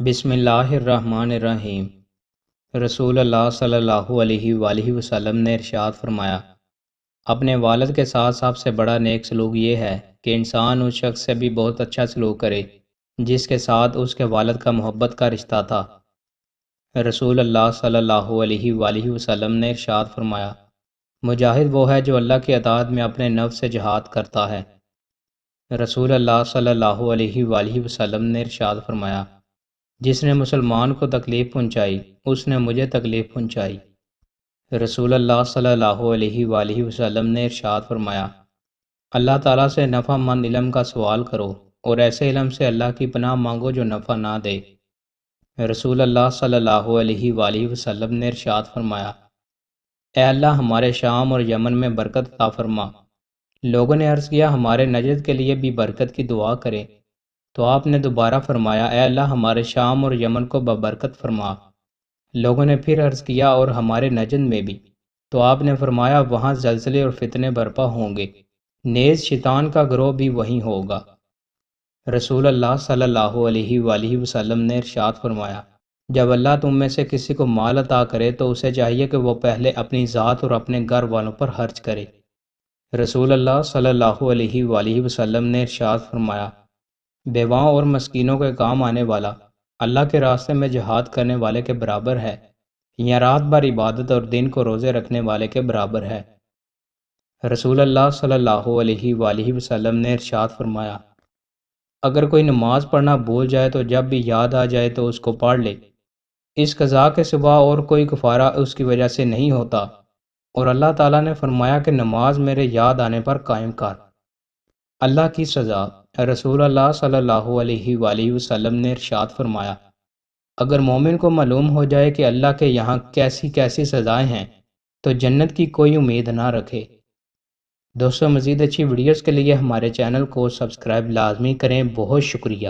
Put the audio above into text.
بسم اللہ الرحمن الرحیم۔ رسول اللہ صلی اللہ علیہ وآلہ وسلم نے ارشاد فرمایا، اپنے والد کے ساتھ سب سے بڑا نیک سلوک یہ ہے کہ انسان اس شخص سے بھی بہت اچھا سلوک کرے جس کے ساتھ اس کے والد کا محبت کا رشتہ تھا۔ رسول اللہ صلی اللہ علیہ وآلہ وسلم نے ارشاد فرمایا، مجاہد وہ ہے جو اللہ کی اطاعت میں اپنے نفس سے جہاد کرتا ہے۔ رسول اللہ صلی اللہ علیہ وآلہ وسلم نے ارشاد فرمایا، جس نے مسلمان کو تکلیف پہنچائی اس نے مجھے تکلیف پہنچائی۔ رسول اللہ صلی اللہ علیہ وآلہ وسلم نے ارشاد فرمایا، اللہ تعالیٰ سے نفع مند علم کا سوال کرو اور ایسے علم سے اللہ کی پناہ مانگو جو نفع نہ دے۔ رسول اللہ صلی اللہ علیہ وآلہ وسلم نے ارشاد فرمایا، اے اللہ ہمارے شام اور یمن میں برکت عطا فرما۔ لوگوں نے عرض کیا ہمارے نجد کے لیے بھی برکت کی دعا کریں، تو آپ نے دوبارہ فرمایا، اے اللہ ہمارے شام اور یمن کو ببرکت فرما۔ لوگوں نے پھر عرض کیا اور ہمارے نجد میں بھی، تو آپ نے فرمایا وہاں زلزلے اور فتنے برپا ہوں گے، نیز شیطان کا گروہ بھی وہیں ہوگا۔ رسول اللہ صلی اللہ علیہ وآلہ وسلم نے ارشاد فرمایا، جب اللہ تم میں سے کسی کو مال عطا کرے تو اسے چاہیے کہ وہ پہلے اپنی ذات اور اپنے گھر والوں پر خرچ کرے۔ رسول اللہ صلی اللہ علیہ وآلہ وسلم نے ارشاد فرمایا، بیواؤں اور مسکینوں کے کام آنے والا اللہ کے راستے میں جہاد کرنے والے کے برابر ہے یا رات بھر عبادت اور دن کو روزے رکھنے والے کے برابر ہے۔ رسول اللہ صلی اللہ علیہ وآلہ وسلم نے ارشاد فرمایا، اگر کوئی نماز پڑھنا بھول جائے تو جب بھی یاد آ جائے تو اس کو پڑھ لے، اس قضا کے سوا اور کوئی کفارہ اس کی وجہ سے نہیں ہوتا، اور اللہ تعالیٰ نے فرمایا کہ نماز میرے یاد آنے پر قائم کر۔ اللہ کی سزا۔ رسول اللہ صلی اللہ علیہ وآلہ وسلم نے ارشاد فرمایا، اگر مومن کو معلوم ہو جائے کہ اللہ کے یہاں کیسی کیسی سزائیں ہیں تو جنت کی کوئی امید نہ رکھے۔ دوستو مزید اچھی ویڈیوز کے لیے ہمارے چینل کو سبسکرائب لازمی کریں۔ بہت شکریہ۔